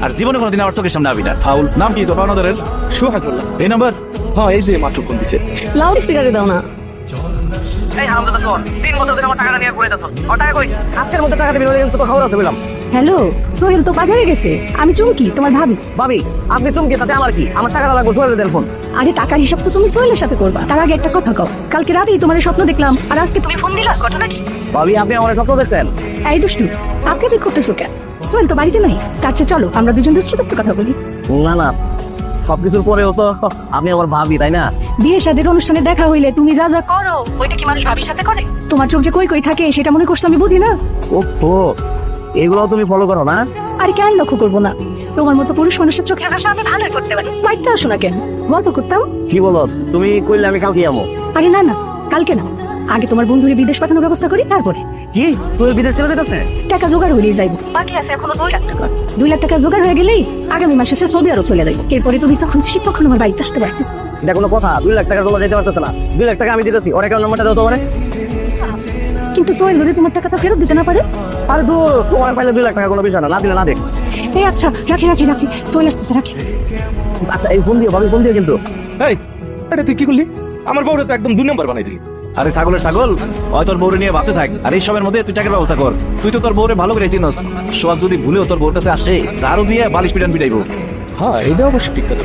আর জীবনে কোনোদিন আমার চোখের সামনে আবি না। ফাউল। নাম কি তোর পাওনাদারের? সোহাগুল্লাহ। এই নাম্বার? হ্যাঁ, এই যে মাত্র ফোন দিছে। লাউড স্পিকারে দাও না। এই হারামজাদা শোন, 3 বছর ধরে আমার টাকাটা নিয়ে ঘুরে যাচ্ছ। আর টাকা কই? আজকের মধ্যে টাকা দিবি, নইলে কিন্তু তোর খবর আছে বললাম। হ্যালো, সোহেল তো বাজারে গেছে। আমি চুমকি, তোমার ভাবি। ভাবি, আপনি চমকে তাতে আমার কি? আমার টাকাটা লাগবে, সোহেলের দেন ফোন। আরে টাকার হিসাব তো তুমি সোহেলের সাথে করবা। তার আগে একটা কথা কও, কালকে রাতেই তোমার স্বপ্ন দেখলাম, আর আজকে তুমি ফোন দিলা, ঘটনা কি? ভাবি, আপনি আমার স্বপ্ন দেখছেন? এই দুষ্টু, আপনি কি করতেছো কেন? সোহেল তো বাড়িতে নাই। তার চেয়ে চলো আমরা দুজন দুষ্টু কথা বলি। না না, সবকিছুর পরেও তো আপনি আমার ভাবি, তাই না? বিয়ের সাথে অনুষ্ঠানে দেখা হইলে তুমি যা যা করো, ওইটা কি মানুষ ভাবির সাথে করে? তোমার চোখ যে কই কই থাকে সেটা মনে করছো আমি বুঝি না? ওহো, এগুলো তুমি ফলো করো না? আরে কেন লক্ষ্য করবো না? তোমার মতো পুরুষ মানুষের চোখের ভাষা আমি ভালোই করতে পারি। বাড়িতে আসো না কেন, গল্প করতাম। কি বলো তুমি? কইলে আমি কালকে যাবো। আরে না না, কালকে না, আগে তোমার বন্ধুরে বিদেশ পাঠানোর ব্যবস্থা করি, তারপরে কি তুমি বিদেশ চলে যেতেছে? টাকা জোগাড় হলেই যাইব। বাকি আছে এখনো 2 লাখ টাকা। 2 লাখ টাকা জোগাড় হয়ে গেলেই আগামী মাসে সে সৌদি আরব চলে যাইব। এরপরে তুমি যখন খুশি তখন আমার বাড়িতে আসতে পারবে। এটা কোনো কথা? 2 লাখ টাকা তোলা যেতে পারতেছে না। 2 লাখ টাকা আমি দিতেছি, ওর অ্যাকাউন্ট নাম্বারটা দাও তো মানে। কিন্তু সোহেল যদি তোমার টাকাটা ফেরত দিতে না পারে? আরে তো তোমার পাইলে 2 লাখ টাকা কোনো বিষয় না, না দিলে না দেখ। এই আচ্ছা, রাখি রাখি রাখি, সোহেল আসতেছে, রাখি। আচ্ছা, এই ফোন দিও ভাবি, ফোন দিও কিন্তু। এই, এটা তুই কি করলি? আমার বউরে তো একদম 2 নম্বর বানাই দিলি। আরে ছাগলের ছাগল, ওই তোর বউরে নিয়ে ভাবতে থাক। আর এই সময়ের মধ্যে তুই টাকার ব্যবস্থা কর। তুই তো তোর বউরে ভালো করে চিনস। সোহাগ যদি ভুলেও তোর বউর কাছে আসে, ঝাড়ু দিয়ে বালিশ পিটান পিটাইবো। হ্যাঁ, এটা অবশ্য ঠিক কথা।